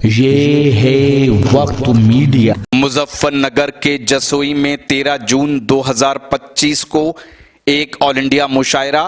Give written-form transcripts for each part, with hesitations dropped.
ये है वक्त मीडिया। मुजफ्फरनगर के जसोई में 13 जून 2025 को एक ऑल इंडिया मुशायरा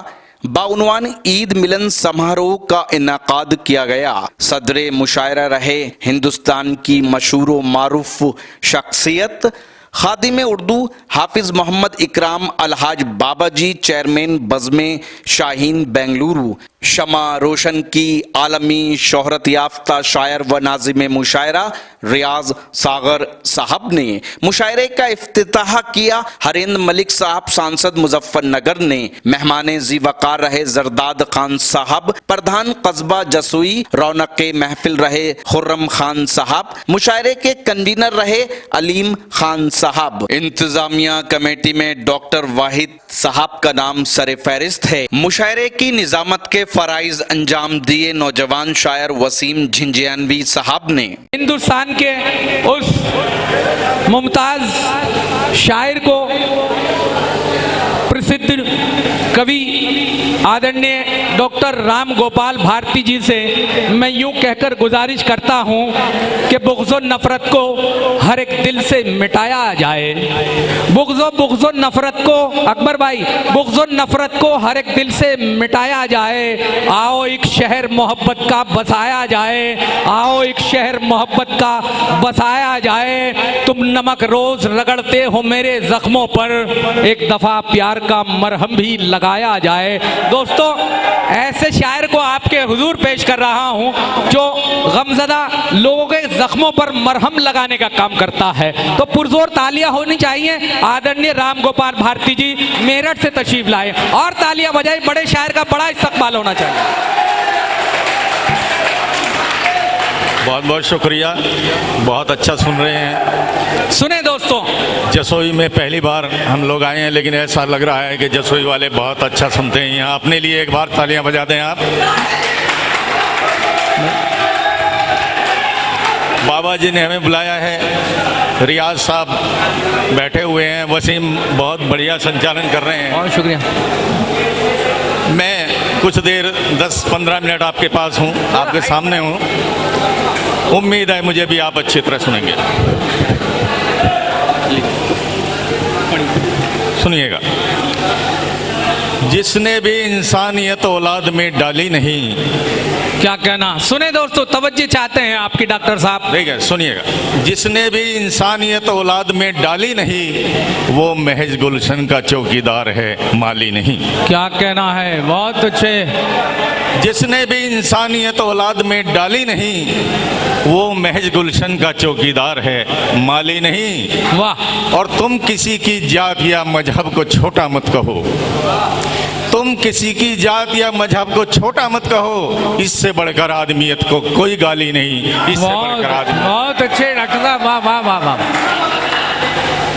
बाउनवान ईद मिलन समारोह का इनाकाद किया गया। सदरे मुशायरा रहे हिंदुस्तान की मशहूर मारूफ शख्सियत खादिम उर्दू हाफिज मोहम्मद इकराम अलहाज बाबाजी, चेयरमैन बज़्मे शाहीन बेंगलुरु। शमा रोशन की आलमी शोहरत याफ्ता शायर व नाज़िम मुशायरा रियाज सागर साहब ने मुशायरे का इफ्तिताह किया। हरेंद्र मलिक साहब सांसद मुजफ्फरनगर ने मेहमान जी वकार रहे जरदाद खान साहब। प्रधान कस्बा जसोई रौनक महफिल रहे खुर्रम खान साहब। मुशायरे के कन्वीनर रहे अलीम खान साहब। इंतजामिया कमेटी में डॉक्टर वाहिद साहब का नाम सरे फहरिस्त है। मुशायरे की निजामत के फराइज अंजाम दिए नौजवान शायर वसीम झिंझियानवी साहब ने। हिंदुस्तान के उस मुमताज शायर को प्रसिद्ध कवि आदरणीय डॉक्टर राम गोपाल भारती जी से मैं यूं कहकर गुजारिश करता हूं कि बुग़्ज़ो नफरत को हर एक दिल से मिटाया जाए। बुग़्ज़ो नफरत को अकबर भाई बुग़्ज़ो नफरत को हर एक दिल से मिटाया जाए। आओ एक शहर मोहब्बत का बसाया जाए। आओ एक शहर मोहब्बत का बसाया जाए। तुम नमक रोज रगड़ते हो मेरे जख्मों पर, एक दफा प्यार का मरहम भी लगाया जाए। दोस्तों, ऐसे शायर को आपके हुजूर पेश कर रहा हूं जो गमज़दा लोगों के जख्मों पर मरहम लगाने का काम करता है। तो पुरजोर तालियां होनी चाहिए। आदरणीय राम गोपाल भारती जी मेरठ से तशरीफ लाए और तालियां बजाई। बड़े शायर का बड़ा इस्तकबाल होना चाहिए। बहुत बहुत शुक्रिया, बहुत अच्छा सुन रहे हैं। सुने दोस्तों, जसोई में पहली बार हम लोग आए हैं, लेकिन ऐसा लग रहा है कि जसोई वाले बहुत अच्छा सुनते हैं। यहाँ अपने लिए एक बार तालियां बजा दें आप। बाबा जी ने हमें बुलाया है। रियाज साहब बैठे हुए हैं। वसीम बहुत बढ़िया संचालन कर रहे हैं। बहुत शुक्रिया। मैं कुछ देर 10-15 मिनट आपके पास हूँ, आपके सामने हूँ। उम्मीद है मुझे भी आप अच्छी तरह सुनेंगे। सुनिएगा। जिसने भी इंसानियत औलाद में डाली नहीं। क्या कहना? सुने दोस्तों, तवज्जो चाहते हैं आपकी डॉक्टर साहब। ठीक है, सुनिएगा। जिसने भी इंसानियत औलाद में डाली नहीं, वो महज गुलशन का चौकीदार है, माली नहीं। क्या कहना है? बहुत अच्छे। जिसने भी इंसानियत औलाद में डाली नहीं, वो महज गुलशन का चौकीदार है, माली नहीं। वाह। और तुम किसी की जात या मजहब को छोटा मत कहो। तुम किसी की जात या मजहब को छोटा मत कहो। इससे बढ़कर आदमियत को कोई गाली नहीं। इससे बढ़कर आदमी। बहुत अच्छे डॉक्टर साहब, वाह वाह वाह वाह।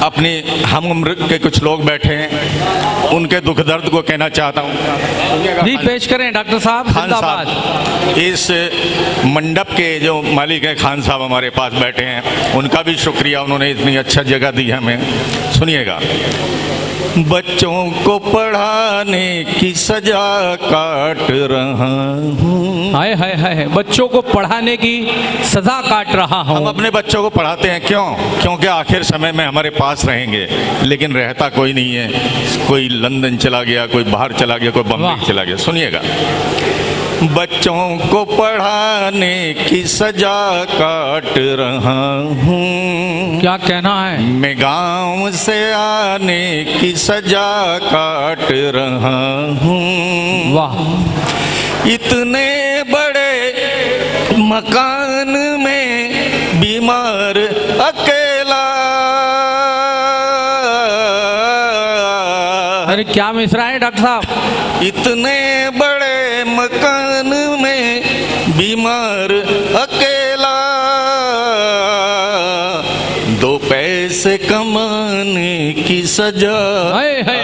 अपने हम उम्र के कुछ लोग बैठे हैं, उनके दुख दर्द को कहना चाहता हूँ। जी पेश करें डॉक्टर साहब। खान साहब, इस मंडप के जो मालिक हैं खान साहब हमारे पास बैठे हैं, उनका भी शुक्रिया, उन्होंने इतनी अच्छा जगह दी हमें। सुनिएगा। बच्चों को पढ़ाने की सजा काट रहा हूँ। हाय हाय हाय, बच्चों को पढ़ाने की सजा काट रहा हूँ। हम अपने बच्चों को पढ़ाते हैं क्यों? क्योंकि आखिर समय में हमारे पास रहेंगे, लेकिन रहता कोई नहीं है। कोई लंदन चला गया, कोई बाहर चला गया, कोई बम्बई चला गया। सुनिएगा। बच्चों को पढ़ाने की सजा काट रहा हूँ। क्या कहना है? मैं गांव से आने की सजा काट रहा हूँ। वाह। इतने बड़े मकान में बीमार अकेला। अरे क्या मिसरा है डॉक्टर साहब? इतने बड़े मकान में बीमार अकेला, 2 पैसे कमाने की सजा। हाय हाय।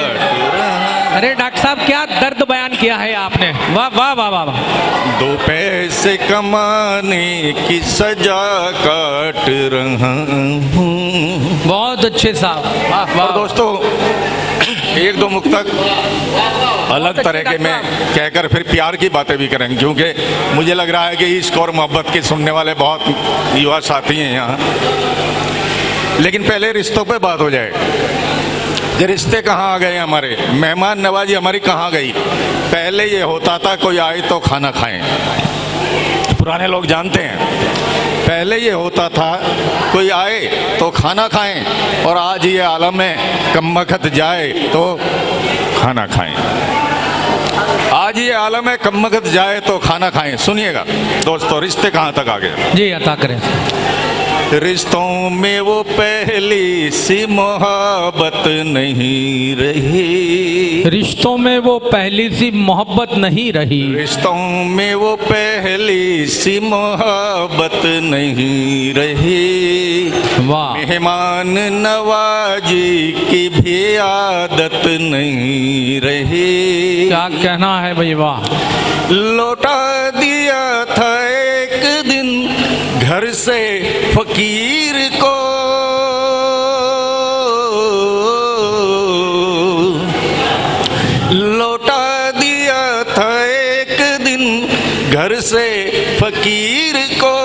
अरे डॉक्टर साहब, क्या दर्द बयान किया है आपने। वाह वाह वाह वाह वाह। 2 पैसे कमाने की सजा काट रहा हूँ। बहुत अच्छे साहब, वाह वाह। और दोस्तों, एक दो मुक्तक अलग तरह के में कहकर फिर प्यार की बातें भी करेंगे, क्योंकि मुझे लग रहा है कि इश्क और मोहब्बत के सुनने वाले बहुत युवा साथी हैं यहाँ। लेकिन पहले रिश्तों पे बात हो जाए। ये रिश्ते कहाँ आ गए हमारे, मेहमान नवाजी हमारी कहाँ गई। पहले ये होता था कोई आए तो खाना खाएं, पुराने लोग जानते हैं। पहले ये होता था कोई आए तो खाना खाएं, और आज ये आलम है कमबख्त जाए तो खाना खाएं। आज ये आलम है कमबख्त जाए तो खाना खाएं। सुनिएगा दोस्तों, रिश्ते कहाँ तक आ गए। जी अता करें। रिश्तों में वो पहली सी मोहब्बत नहीं रही, रिश्तों में वो पहली सी मोहब्बत नहीं रही, रिश्तों में वो पहली सी मोहब्बत नहीं रही। वाह। मेहमान नवाजी की भी आदत नहीं रही। क्या कहना है भाई, वाह। लौटा दिया था एक दिन घर से फकीर को, लौटा दिया था एक दिन घर से फकीर को।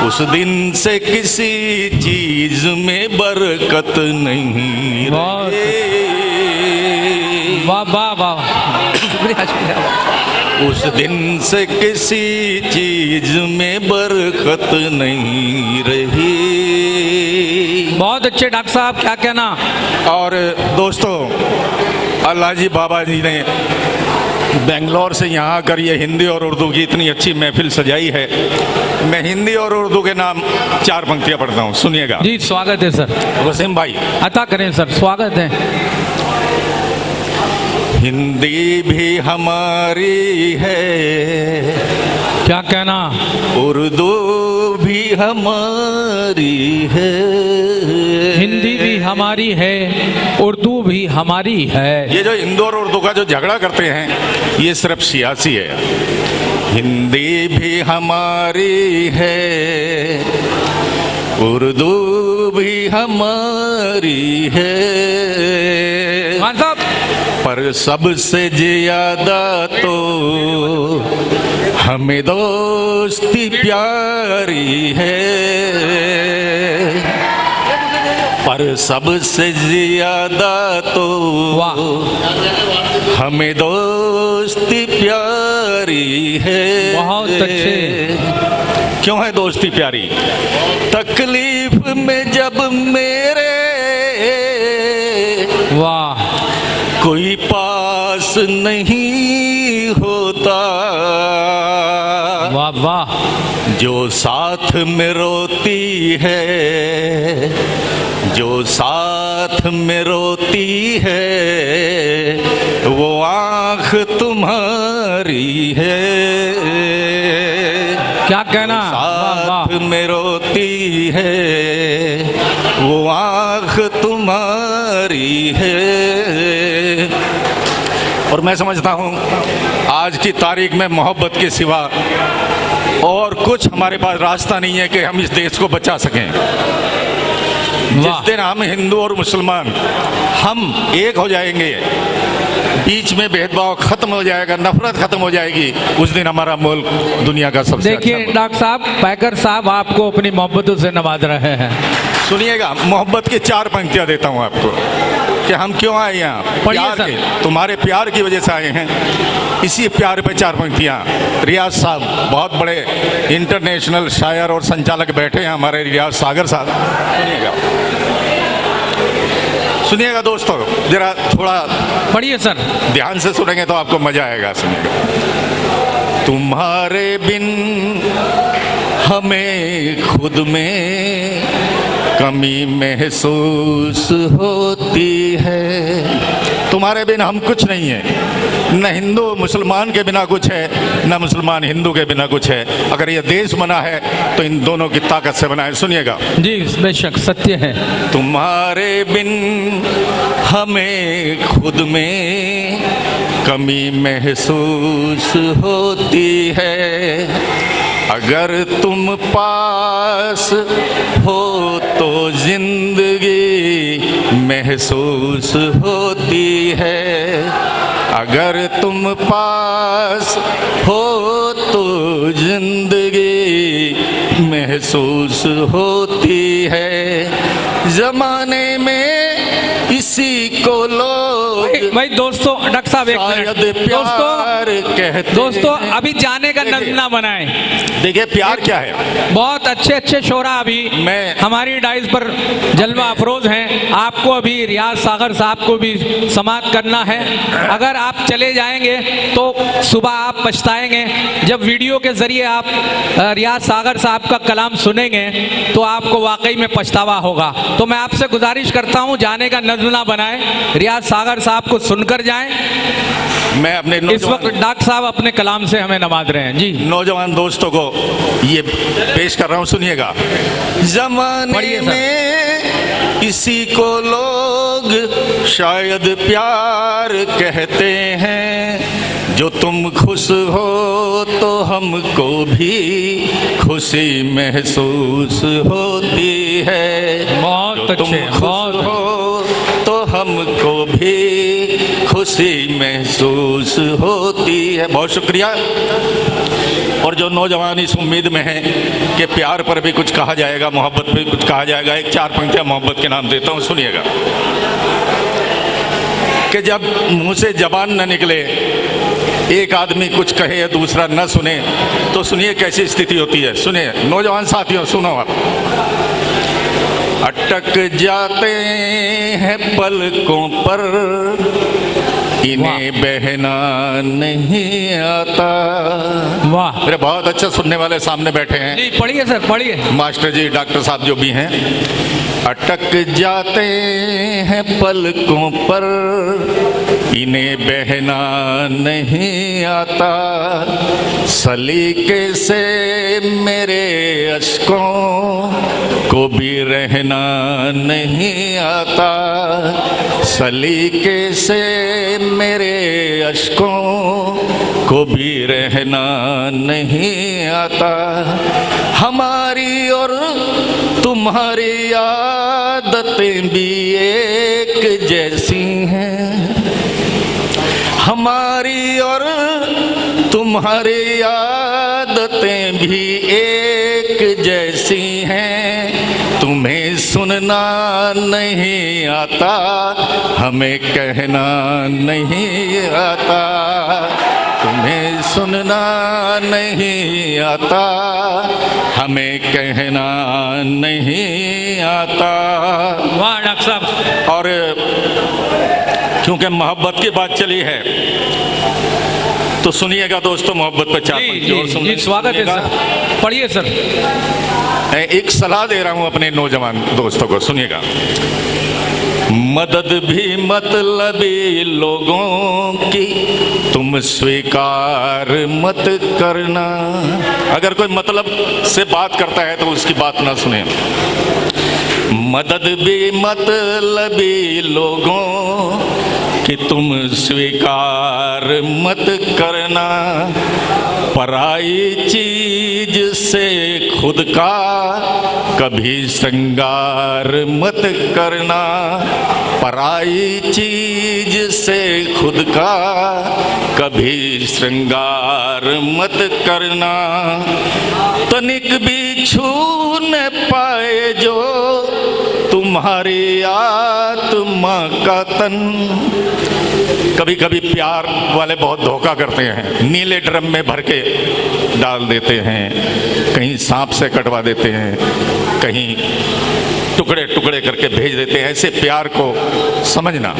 उस दिन से किसी चीज में बरकत नहीं रही। वाह वाह वाह, शुक्रिया शुक्रिया। उस दिन से किसी चीज में बरकत नहीं रही। बहुत अच्छे डॉक्टर साहब, क्या कहना। और दोस्तों, अल्लाह जी बाबा जी ने बेंगलोर से यहाँ आकर ये हिंदी और उर्दू की इतनी अच्छी महफिल सजाई है। मैं हिंदी और उर्दू के नाम 4 पंक्तियाँ पढ़ता हूँ, सुनिएगा। जी स्वागत है सर। वसीम भाई अता करें सर, स्वागत है। हिंदी भी हमारी है, क्या कहना। उर्दू भी हमारी है, हिंदी भी हमारी है, उर्दू भी हमारी है। ये जो हिंदू और उर्दू का जो झगड़ा करते हैं ये सिर्फ सियासी है। हिंदी भी हमारी है, उर्दू भी हमारी है, खान साहब। पर सबसे ज्यादा तो हमें दोस्ती प्यारी है। पर सबसे ज्यादा तो हमें दोस्ती प्यारी है। बहुत अच्छे। क्यों है दोस्ती प्यारी? तकलीफ में जब मेरे वाह कोई पास नहीं होता, वाह वाह, जो साथ में रोती है, जो साथ में रोती है, वो आँख तुम्हारी है। क्या कहना। साथ में रोती है, वो आँख तुम्हारी है। और मैं समझता हूँ आज की तारीख में मोहब्बत के सिवा और कुछ हमारे पास रास्ता नहीं है कि हम इस देश को बचा सकें। जिस दिन हम हिंदू और मुसलमान हम एक हो जाएंगे, बीच में भेदभाव खत्म हो जाएगा, नफरत खत्म हो जाएगी, उस दिन हमारा मुल्क दुनिया का सबसे देखिए अच्छा। डॉक्टर साहब, पैकर साहब आपको अपनी मोहब्बतों से नवाज रहे हैं। सुनिएगा, मोहब्बत की 4 पंक्तियां देता हूं आपको कि हम क्यों आए यहाँ। प्यार के, तुम्हारे प्यार की वजह से आए हैं। इसी प्यार पे 4 पंक्तियां। रियाज साहब बहुत बड़े इंटरनेशनल शायर और संचालक बैठे हैं, हमारे रियाज सागर साहब। सुनिएगा, सुनिएगा दोस्तों, जरा थोड़ा पढ़िए सर, ध्यान से सुनेंगे तो आपको मजा आएगा। सुनिएगा। तुम्हारे बिन हमें खुद में कमी महसूस होती है। तुम्हारे बिन हम कुछ नहीं है, न हिंदू मुसलमान के बिना कुछ है, न मुसलमान हिंदू के बिना कुछ है। अगर ये देश बना है तो इन दोनों की ताकत से बना है। सुनिएगा। जी बेशक सत्य है। तुम्हारे बिन हमें खुद में कमी महसूस होती है। अगर तुम पास हो तो जिंदगी महसूस होती है। अगर तुम पास हो तो जिंदगी महसूस होती है। जमाने में इसी को लोग भाई दोस्तों, डॉक्टर साहब एक शायद मिनट। प्यार कहते दोस्तों हैं। अभी जाने का नजर ना बनाए। देखिए प्यार क्या है। बहुत अच्छे अच्छे शोरा अभी मैं- हमारी डाइस पर जलवा अफरोज हैं। आपको अभी रियाज सागर साहब को भी समाप्त करना है। अगर आप चले जाएंगे तो सुबह आप पछताएंगे। जब वीडियो के जरिए आप रियाज सागर साहब का कलाम सुनेंगे तो आपको वाकई में पछतावा होगा। तो मैं आपसे गुजारिश करता हूं जाने का नजर ना बनाए, रियाज सागर साहब को सुनकर जाएं। मैं अपने इस वक्त डॉक्टर साहब अपने कलाम से हमें नवाज रहे हैं। जी नौजवान दोस्तों को ये पेश कर रहा हूं, सुनिएगा। जमाने पढ़िए सर। में इसी को लोग शायद प्यार कहते हैं। जो तुम खुश हो तो हमको भी खुशी महसूस होती है। बहुत जो तुम अच्छे, खुश बहुत हो तो हमको भी खुशी महसूस होती है। बहुत शुक्रिया। और जो नौजवान इस उम्मीद में हैं कि प्यार पर भी कुछ कहा जाएगा, मोहब्बत पर भी कुछ कहा जाएगा, एक 4 पंक्तियां मोहब्बत के नाम देता हूं, सुनिएगा। कि जब मुंह से जबान न निकले, एक आदमी कुछ कहे या दूसरा न सुने, तो सुनिए कैसी स्थिति होती है। सुनिए नौजवान साथियों, सुनो आप। अटक जाते हैं पलकों पर, इन्हें बहना नहीं आता। वाह, मेरे बहुत अच्छा सुनने वाले सामने बैठे हैं, जी पढ़िए सर, पढ़िए। मास्टर जी, डॉक्टर साहब जो भी हैं। अटक जाते हैं पलकों पर, इन्हें बहना नहीं आता। सलीके से मेरे अश्कों को भी रहना नहीं आता। सलीके से मेरे अश्कों को भी रहना नहीं आता। हमारी और तुम्हारी आदतें भी एक जैसी हैं। हमारी और तुम्हारी आदतें भी एक जैसी हैं। तुम्हें सुनना नहीं आता, हमें कहना नहीं आता। तुम्हें सुनना नहीं आता, हमें कहना नहीं आता। वाह डॉक्टर साहब। और क्योंकि मोहब्बत की बात चली है तो सुनिएगा दोस्तों, मोहब्बत पर 4 पंक्ति और जी, जी स्वागत है सर, पढ़िए सर। मैं एक सलाह दे रहा हूं अपने नौजवान दोस्तों को, सुनिएगा। मदद भी मतलबी लोगों की तुम स्वीकार मत करना। अगर कोई मतलब से बात करता है तो उसकी बात ना सुने। मदद भी मतलबी लोगों कि तुम स्वीकार मत करना। पराई चीज से खुद का कभी श्रृंगार मत करना। पराई चीज से खुद का कभी श्रृंगार मत करना। तनिक भी छू न पाए जो तुम्हारी आत्मा का तन। कभी कभी प्यार वाले बहुत धोखा करते हैं, नीले ड्रम में भर के डाल देते हैं, कहीं सांप से कटवा देते हैं, कहीं टुकड़े टुकड़े करके भेज देते हैं। ऐसे प्यार को समझना।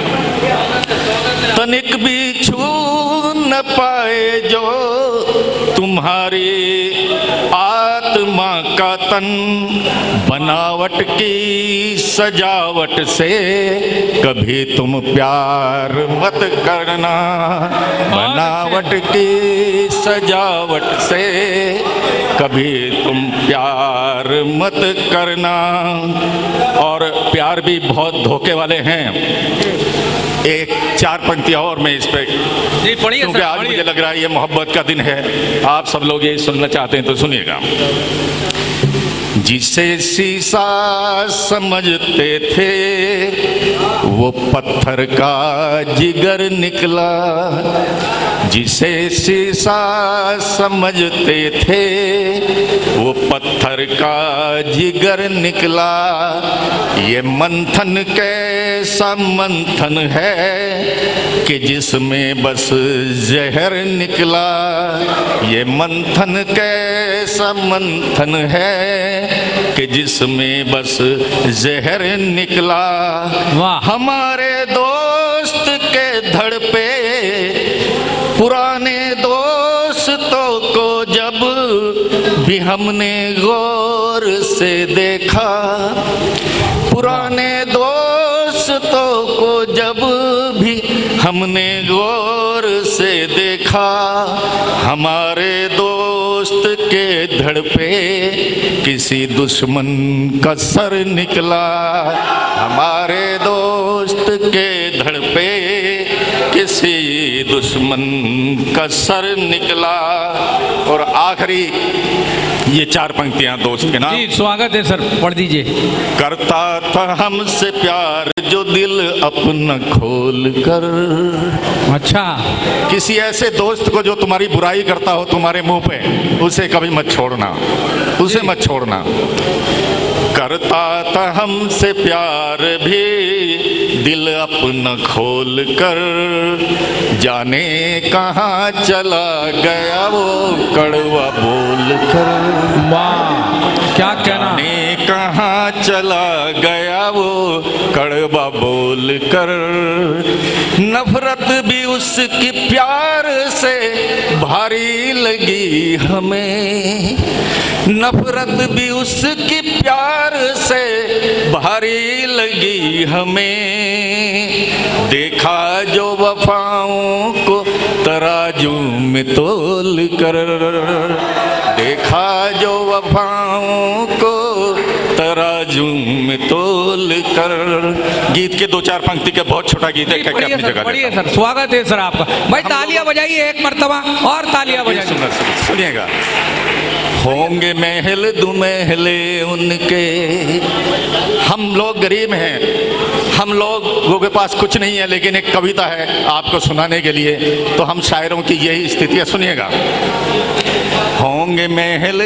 तनिक भी छू न पाए जो तुम्हारी आत्मा का तन। बनावट की सजावट से कभी तुम प्यार मत करना। बनावट की सजावट से कभी तुम प्यार मत करना। और प्यार भी बहुत धोखे वाले हैं। एक 4 पंक्तियां और मैं इस पे, जी पढ़िए क्योंकि सर, आज मुझे पढ़िए। लग रहा है ये मोहब्बत का दिन है, आप सब लोग यही सुनना चाहते हैं तो सुनिएगा। जिसे शीशा समझते थे वो पत्थर का जिगर निकला, जिसे शीशा समझते थे वो पत्थर का जिगर निकला। ये मंथन कैसा मंथन है कि जिसमें बस जहर निकला। ये मंथन कैसा मंथन है कि जिसमें बस जहर निकला। वाह। हमारे दोस्त के धड़ पे पुराने दोस्तों को जब भी हमने गौर से देखा, पुराने दोस्तों को जब भी हमने गौर से देखा, हमारे दोस्त के धड़ पे किसी दुश्मन का सर निकला। हमारे दोस्त के धड़ पे किसी दुश्मन का सर निकला। और आखिरी ये 4 पंक्तियां दोस्त के नाम। जी स्वागत है सर, पढ़ दीजिए। करता था हमसे प्यार जो दिल अपना खोल कर। अच्छा, किसी ऐसे दोस्त को जो तुम्हारी बुराई करता हो तुम्हारे मुंह पे, उसे कभी मत छोड़ना, उसे मत छोड़ना। करता था हमसे प्यार भी दिल अपना खोल कर, जाने कहाँ चला गया वो कड़वा बोल कर। वाह क्या कहना। जाने कहाँ चला गया वो कड़वा बोल कर। नफरत भी उसकी प्यार से भारी लगी हमें, नफरत भी उसकी प्यार से भारी लगी हमें। देखा जो वफाओं को तराजू में तोल कर, देखा जो वफाओं को तराजू में तोल कर। गीत के 2-4 पंक्ति के बहुत छोटा गीत है, क्या क्या अपनी जगह पढ़िए सर, स्वागत है सर आपका। भाई तालियां बजाइए एक मर्तबा, और तालियां बजाइए। सुनिएगा। होंगे महल दुमहले उनके, हम लोग गरीब हैं, हम लोगों के पास कुछ नहीं है, लेकिन एक कविता है आपको सुनाने के लिए, तो हम शायरों की यही स्थिति है, सुनिएगा। होंगे महल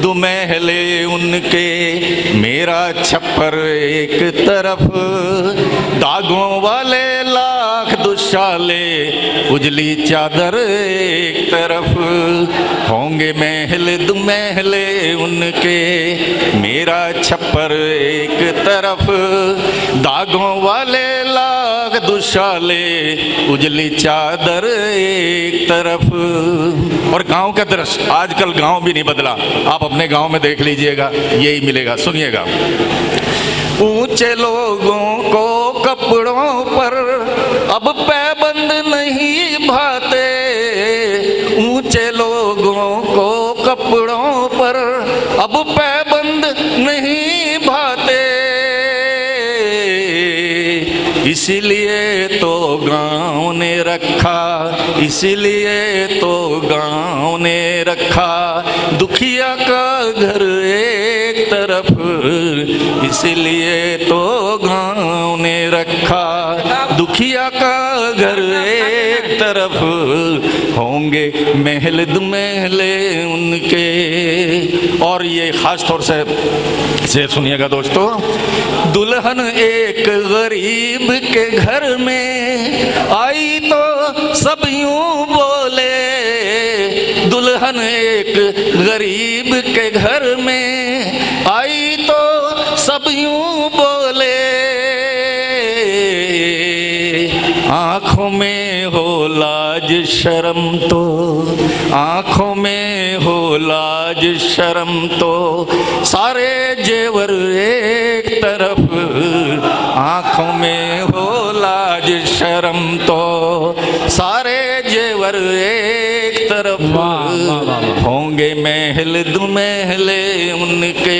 दुमहले उनके, मेरा छप्पर एक तरफ, दागों वाले लाख दुशाले, उजली चादर एक तरफ। होंगे महल दुमहले उनके, मेरा छप्पर एक तरफ, दागों वाले लाख दुशाले, उजली चादर एक तरफ। और गांव का दृश्य, आजकल गांव भी नहीं बदला, आप अपने गांव में देख लीजिएगा, यही मिलेगा, सुनिएगा। ऊंचे लोगों को कपड़ों पर अब पैबंद नहीं भाते, ऊंचे लोगों को कपड़ों पर अब पैबंद नहीं भाते। इसीलिए तो गांव ने रखा, इसीलिए तो गांव ने रखा, दुखिया का घर एक तरफ, इसीलिए तो गांव ने रखा, दुखिया का घर एक तरफ। होंगे महल दुमहले उनके। और ये खास तौर से सुनिएगा दोस्तों। दुल्हन एक गरीब के घर में आई तो सब यूं बोले, दुल्हन एक गरीब के घर में आई तो सब यूं बोले। आँखों में हो लाज शर्म तो, आँखों में हो लाज शर्म तो, सारे जेवर एक तरफ, आँखों में हो लाज शर्म तो, सारे जेवर एक तरफ, वाह, वाह, वाह, वाह। होंगे महल दुमहले उनके।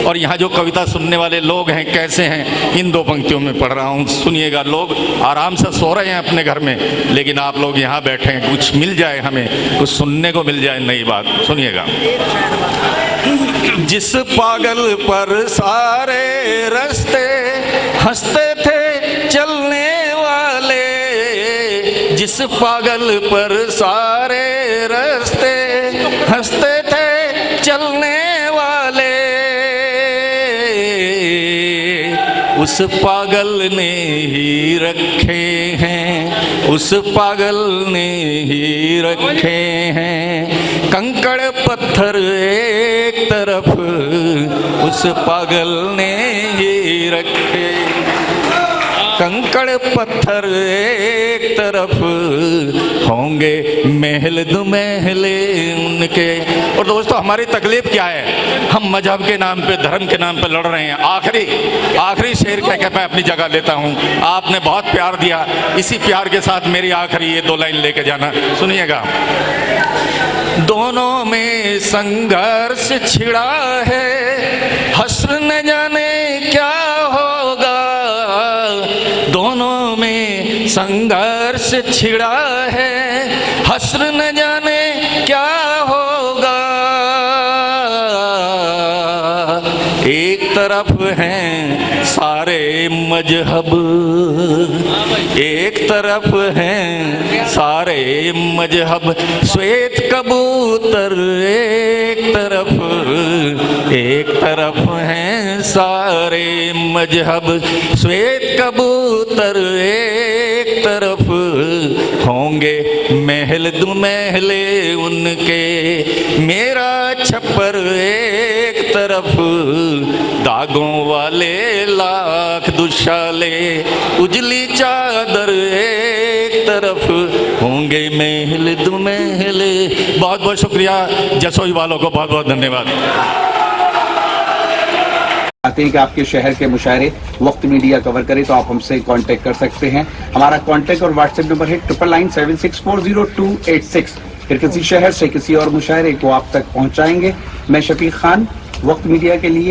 और यहाँ जो कविता सुनने वाले लोग हैं कैसे हैं, इन दो पंक्तियों में पढ़ रहा हूँ, सुनिएगा। लोग आराम से सो रहे हैं अपने घर में, लेकिन आप लोग यहाँ बैठे हैं, कुछ मिल जाए हमें, कुछ सुनने को मिल जाए नई बात, सुनिएगा। जिस पागल पर सारे रास्ते हंसते थे चलने वाले, जिस पागल पर सारे रास्ते हंसते थे चलने वाले, उस पागल ने ही रखे हैं, उस पागल ने ही रखे हैं कंकड़ पत्थर एक तरफ, उस पागल ने ही रखे कंकड़ पत्थर एक तरफ, होंगे महल दुमहले उनके। और दोस्तों हमारी तकलीफ क्या है, हम मजहब के नाम पे, धर्म के नाम पे लड़ रहे हैं। आखिरी शेर कह के मैं अपनी जगह लेता हूँ। आपने बहुत प्यार दिया, इसी प्यार के साथ मेरी आखिरी ये 2 लाइन लेके जाना, सुनिएगा। दोनों में संघर्ष छिड़ा है, हश्र न जाने क्या होगा, दोनों में संघर्ष छिड़ा है, हश्र न जाने क्या होगा। एक तरफ हैं सारे मजहब, एक तरफ हैं सारे मजहब, श्वेत कबूतर एक तरफ हैं सारे मजहब, श्वेत कबूतर एक तरफ, होंगे महल दुमहले उनके, मेरा छप्पर एक तरफ, दागों वाले लाख दुशाले, उजली चादर एक तरफ, होंगे महल दुमहले। बहुत बहुत शुक्रिया जसोई वालों को, बहुत बहुत धन्यवाद। आते हैं कि आपके शहर के मुशायरे वक्त मीडिया कवर करे तो आप हमसे कांटेक्ट कर सकते हैं। हमारा कांटेक्ट और व्हाट्सएप नंबर है 9997640286। फिर किसी शहर से किसी और मुशायरे को आप तक पहुंचाएंगे। मैं शफीक खान, वक्त मीडिया के लिए।